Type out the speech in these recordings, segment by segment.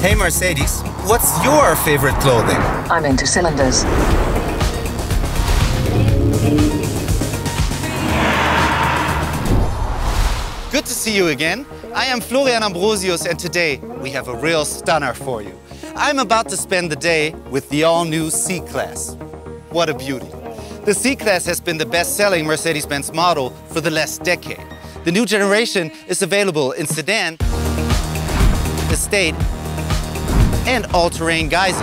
Hey Mercedes, what's your favorite clothing? I'm into cylinders. Good to see you again. I am Florian Ambrosius and today we have a real stunner for you. I'm about to spend the day with the all-new C-Class. What a beauty. The C-Class has been the best-selling Mercedes-Benz model for the last decade. The new generation is available in sedan, estate, and all-terrain guises.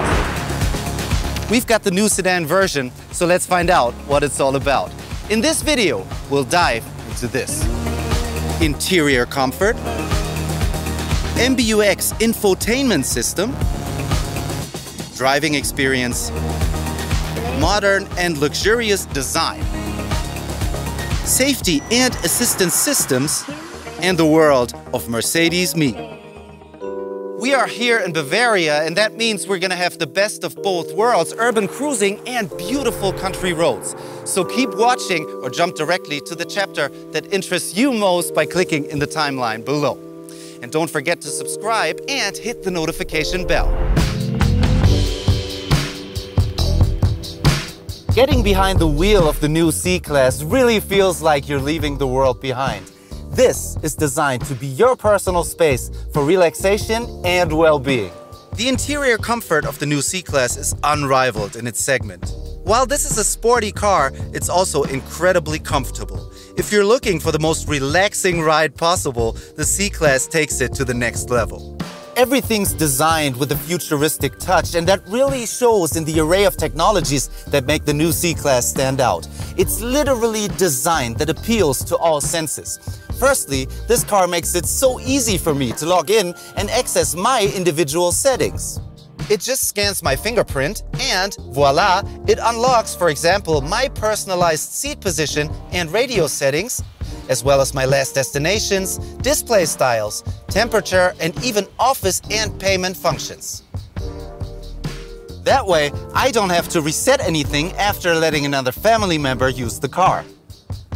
We've got the new sedan version, so let's find out what it's all about. In this video, we'll dive into this. Interior comfort, MBUX infotainment system, driving experience, modern and luxurious design, safety and assistance systems, and the world of Mercedes-Me. We are here in Bavaria, and that means we're gonna have the best of both worlds, urban cruising and beautiful country roads. So keep watching or jump directly to the chapter that interests you most by clicking in the timeline below. And don't forget to subscribe and hit the notification bell. Getting behind the wheel of the new C-Class really feels like you're leaving the world behind. This is designed to be your personal space for relaxation and well-being. The interior comfort of the new C-Class is unrivaled in its segment. While this is a sporty car, it's also incredibly comfortable. If you're looking for the most relaxing ride possible, the C-Class takes it to the next level. Everything's designed with a futuristic touch, and that really shows in the array of technologies that make the new C-Class stand out. It's literally designed that appeals to all senses. Firstly, this car makes it so easy for me to log in and access my individual settings. It just scans my fingerprint and voila, it unlocks, for example, my personalized seat position and radio settings, as well as my last destinations, display styles, temperature, and even office and payment functions. That way, I don't have to reset anything after letting another family member use the car.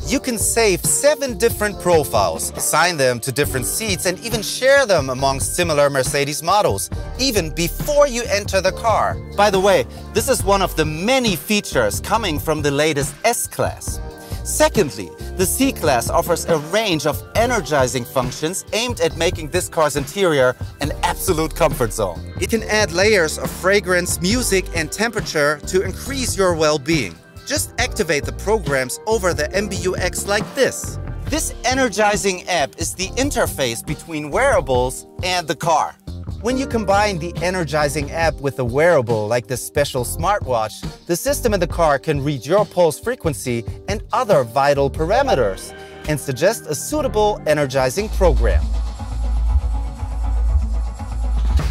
You can save 7 different profiles, assign them to different seats, and even share them amongst similar Mercedes models, even before you enter the car. By the way, this is one of the many features coming from the latest S-Class. Secondly, the C-Class offers a range of energizing functions aimed at making this car's interior an absolute comfort zone. It can add layers of fragrance, music, and temperature to increase your well-being. Just activate the programs over the MBUX like this. This energizing app is the interface between wearables and the car. When you combine the energizing app with a wearable like this special smartwatch, the system in the car can read your pulse frequency and other vital parameters and suggest a suitable energizing program.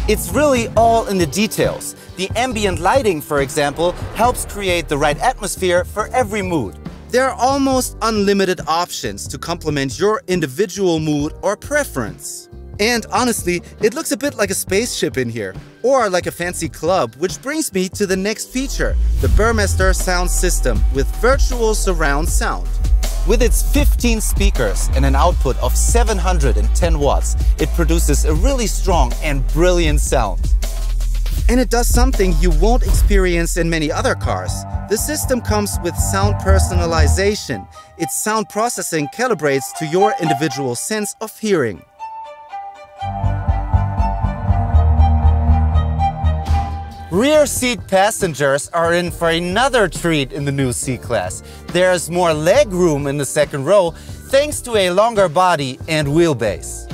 It's really all in the details. The ambient lighting, for example, helps create the right atmosphere for every mood. There are almost unlimited options to complement your individual mood or preference. And honestly, it looks a bit like a spaceship in here, or like a fancy club, which brings me to the next feature, the Burmester sound system with virtual surround sound. With its 15 speakers and an output of 710 watts, it produces a really strong and brilliant sound. And it does something you won't experience in many other cars. The system comes with sound personalization. Its sound processing calibrates to your individual sense of hearing. Rear seat passengers are in for another treat in the new C-Class. There's more leg room in the second row thanks to a longer body and wheelbase.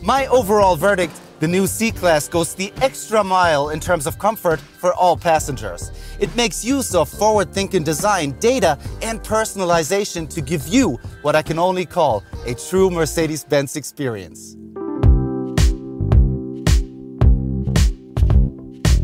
My overall verdict, the new C-Class goes the extra mile in terms of comfort for all passengers. It makes use of forward-thinking design, data, and personalization to give you what I can only call a true Mercedes-Benz experience.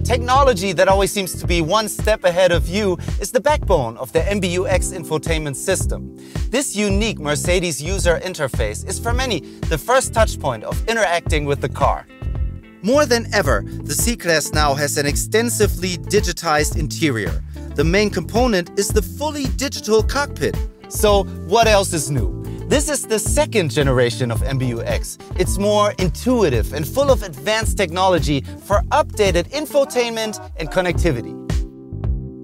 Technology that always seems to be one step ahead of you is the backbone of the MBUX infotainment system. This unique Mercedes user interface is for many the first touchpoint of interacting with the car. More than ever, the C-Class now has an extensively digitized interior. The main component is the fully digital cockpit. So what else is new? This is the second generation of MBUX. It's more intuitive and full of advanced technology for updated infotainment and connectivity.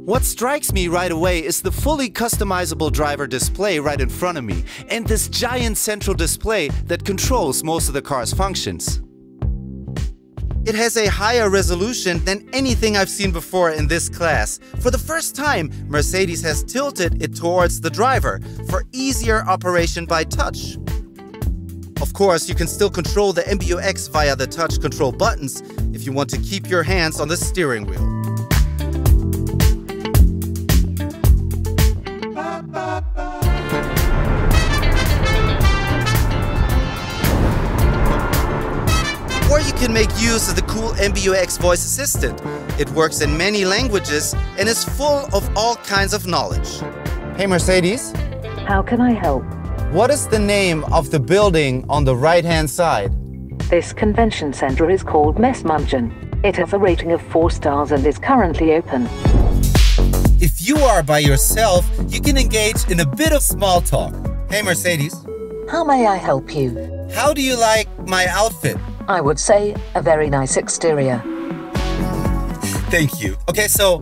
What strikes me right away is the fully customizable driver display right in front of me and this giant central display that controls most of the car's functions. It has a higher resolution than anything I've seen before in this class. For the first time, Mercedes has tilted it towards the driver for easier operation by touch. Of course, you can still control the MBUX via the touch control buttons if you want to keep your hands on the steering wheel. Or you can make use of the cool MBUX voice assistant. It works in many languages and is full of all kinds of knowledge. Hey Mercedes. How can I help? What is the name of the building on the right-hand side? This convention center is called Mercedes-Benz. It has a rating of 4 stars and is currently open. If you are by yourself, you can engage in a bit of small talk. Hey Mercedes. How may I help you? How do you like my outfit? I would say a very nice exterior. Thank you. Okay, so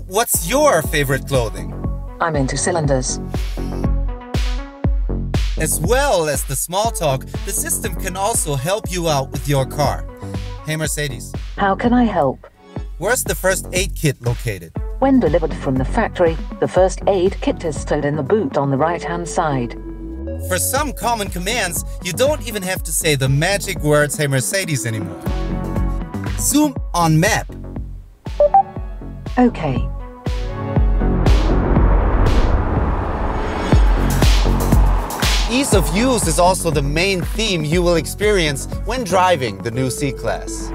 what's your favorite clothing? I'm into cylinders. As well as the small talk, the system can also help you out with your car. Hey Mercedes. How can I help? Where's the first aid kit located? When delivered from the factory, the first aid kit is stored in the boot on the right-hand side. For some common commands, you don't even have to say the magic words "Hey Mercedes" anymore. Zoom on map. Okay. Ease of use is also the main theme you will experience when driving the new C-Class.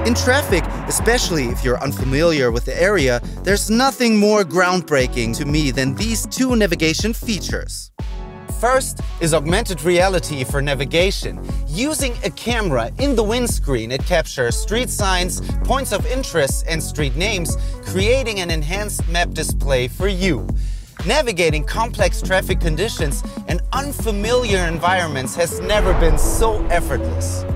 In traffic, especially if you're unfamiliar with the area, there's nothing more groundbreaking to me than these two navigation features. First is augmented reality for navigation. Using a camera in the windscreen, it captures street signs, points of interest, and street names, creating an enhanced map display for you. Navigating complex traffic conditions and unfamiliar environments has never been so effortless.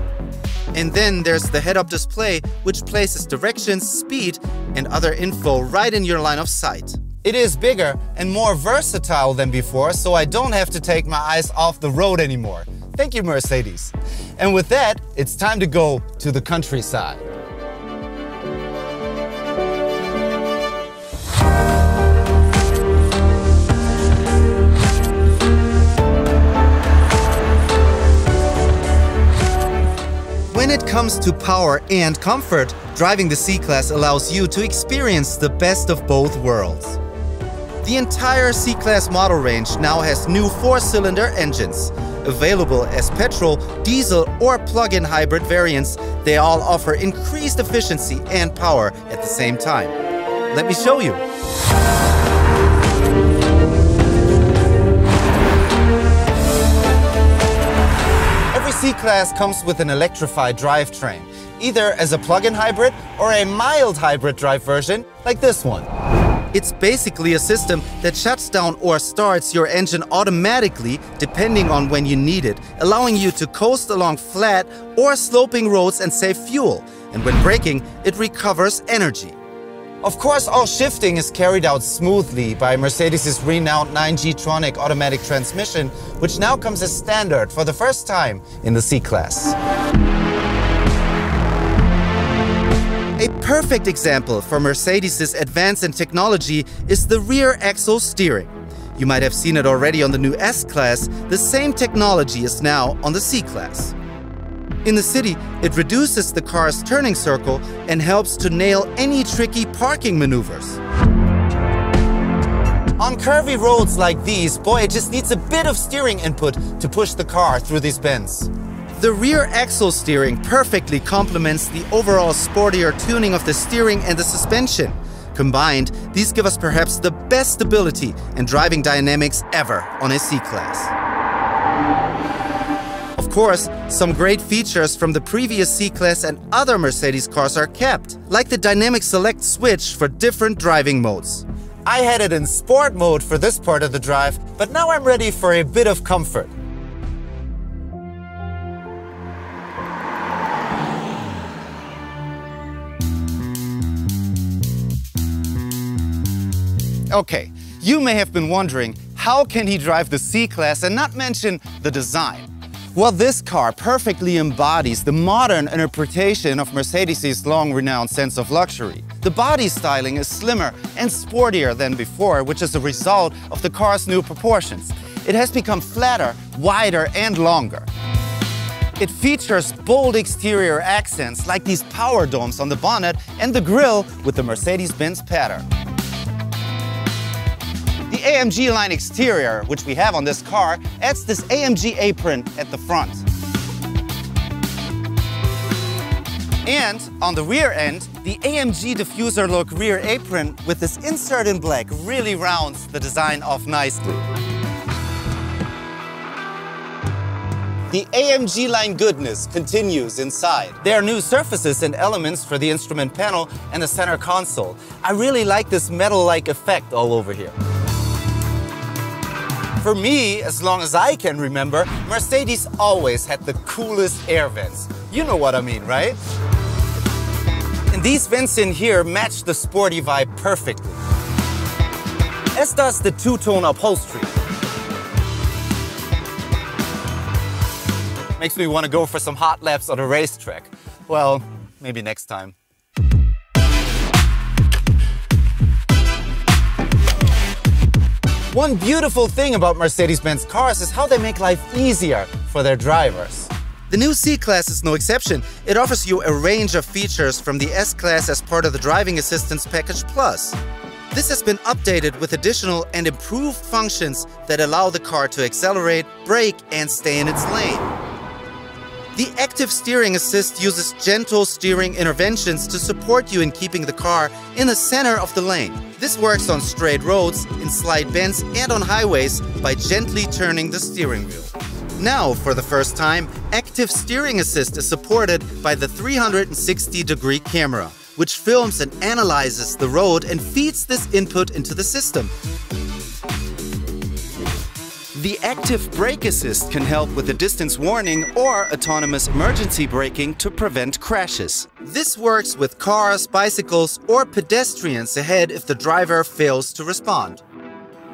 And then there's the head-up display, which places directions, speed, and other info right in your line of sight. It is bigger and more versatile than before, so I don't have to take my eyes off the road anymore. Thank you, Mercedes. And with that, it's time to go to the countryside. When it comes to power and comfort, driving the C-Class allows you to experience the best of both worlds. The entire C-Class model range now has new 4-cylinder engines. Available as petrol, diesel, or plug-in hybrid variants, they all offer increased efficiency and power at the same time. Let me show you. Every C-Class comes with an electrified drivetrain, either as a plug-in hybrid or a mild hybrid drive version like this one. It's basically a system that shuts down or starts your engine automatically depending on when you need it, allowing you to coast along flat or sloping roads and save fuel. And when braking, it recovers energy. Of course, all shifting is carried out smoothly by Mercedes' renowned 9G-tronic automatic transmission, which now comes as standard for the first time in the C-Class. A perfect example for Mercedes' advance in technology is the rear axle steering. You might have seen it already on the new S-Class. The same technology is now on the C-Class. In the city, it reduces the car's turning circle and helps to nail any tricky parking maneuvers. On curvy roads like these, boy, it just needs a bit of steering input to push the car through these bends. The rear axle steering perfectly complements the overall sportier tuning of the steering and the suspension. Combined, these give us perhaps the best stability and driving dynamics ever on a C-Class. Of course, some great features from the previous C-Class and other Mercedes cars are kept, like the dynamic select switch for different driving modes. I had it in sport mode for this part of the drive, but now I'm ready for a bit of comfort. Okay, you may have been wondering, how can he drive the C-Class and not mention the design? Well, this car perfectly embodies the modern interpretation of Mercedes' long-renowned sense of luxury. The body styling is slimmer and sportier than before, which is a result of the car's new proportions. It has become flatter, wider and longer. It features bold exterior accents like these power domes on the bonnet and the grille with the Mercedes-Benz pattern. The AMG Line exterior, which we have on this car, adds this AMG apron at the front. And on the rear end, the AMG diffuser-look rear apron with this insert in black really rounds the design off nicely. The AMG Line goodness continues inside. There are new surfaces and elements for the instrument panel and the center console. I really like this metal-like effect all over here. For me, as long as I can remember, Mercedes always had the coolest air vents. You know what I mean, right? And these vents in here match the sporty vibe perfectly. As does the two-tone upholstery. Makes me want to go for some hot laps on a racetrack. Well, maybe next time. One beautiful thing about Mercedes-Benz cars is how they make life easier for their drivers. The new C-Class is no exception. It offers you a range of features from the S-Class as part of the Driving Assistance Package Plus. This has been updated with additional and improved functions that allow the car to accelerate, brake, and stay in its lane. The Active Steering Assist uses gentle steering interventions to support you in keeping the car in the center of the lane. This works on straight roads, in slight bends, and on highways by gently turning the steering wheel. Now, for the first time, Active Steering Assist is supported by the 360-degree camera, which films and analyzes the road and feeds this input into the system. The Active Brake Assist can help with the distance warning or autonomous emergency braking to prevent crashes. This works with cars, bicycles, or pedestrians ahead if the driver fails to respond.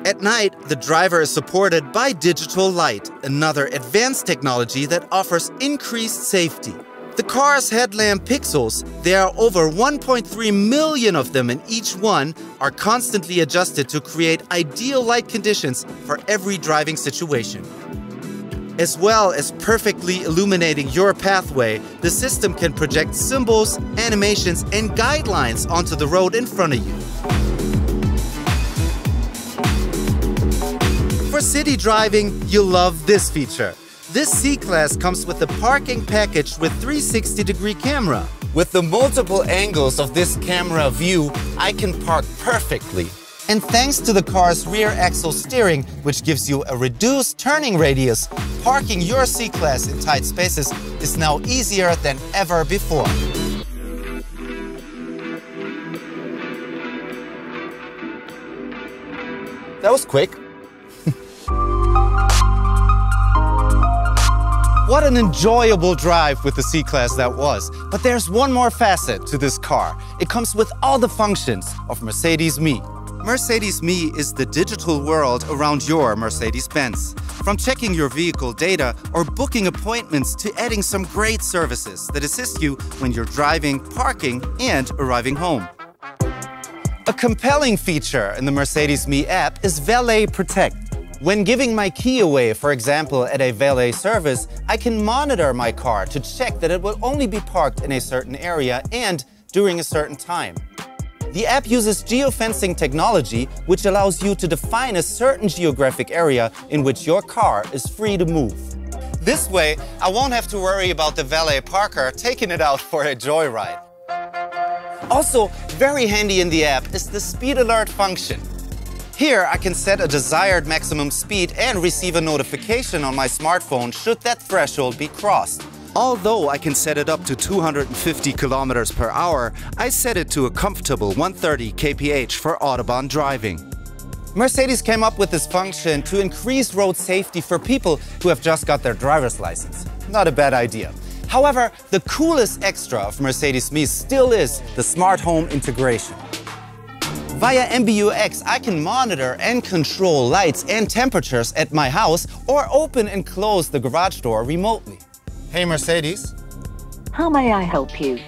At night, the driver is supported by digital light, another advanced technology that offers increased safety. The car's headlamp pixels, there are over 1.3 million of them, and each one are constantly adjusted to create ideal light conditions for every driving situation. As well as perfectly illuminating your pathway, the system can project symbols, animations, and guidelines onto the road in front of you. For city driving, you'll love this feature. This C-Class comes with a parking package with 360-degree camera. With the multiple angles of this camera view, I can park perfectly. And thanks to the car's rear axle steering, which gives you a reduced turning radius, parking your C-Class in tight spaces is now easier than ever before. That was quick. What an enjoyable drive with the C-Class that was. But there's one more facet to this car. It comes with all the functions of Mercedes Me. Mercedes Me is the digital world around your Mercedes-Benz. From checking your vehicle data or booking appointments to adding some great services that assist you when you're driving, parking, and arriving home. A compelling feature in the Mercedes Me app is Valet Protect. When giving my key away, for example, at a valet service, I can monitor my car to check that it will only be parked in a certain area and during a certain time. The app uses geofencing technology, which allows you to define a certain geographic area in which your car is free to move. This way, I won't have to worry about the valet parker taking it out for a joyride. Also, very handy in the app is the speed alert function. Here, I can set a desired maximum speed and receive a notification on my smartphone should that threshold be crossed. Although I can set it up to 250 km per hour, I set it to a comfortable 130 kph for Autobahn driving. Mercedes came up with this function to increase road safety for people who have just got their driver's license. Not a bad idea. However, the coolest extra of Mercedes Me still is the smart home integration. Via MBUX, I can monitor and control lights and temperatures at my house or open and close the garage door remotely. Hey Mercedes. How may I help you?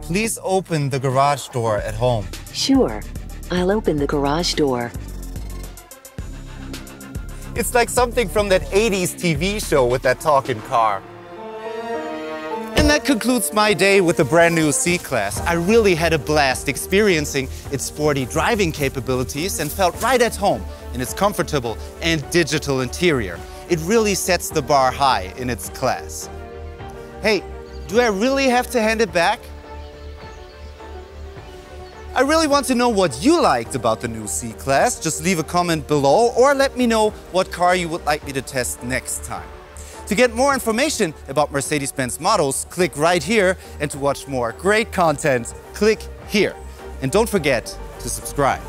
Please open the garage door at home. Sure. I'll open the garage door. It's like something from that 80s TV show with that talking car. And that concludes my day with the brand new C-Class. I really had a blast experiencing its sporty driving capabilities and felt right at home in its comfortable and digital interior. It really sets the bar high in its class. Hey, do I really have to hand it back? I really want to know what you liked about the new C-Class. Just leave a comment below or let me know what car you would like me to test next time. To get more information about Mercedes-Benz models, click right here, and to watch more great content, click here. And don't forget to subscribe.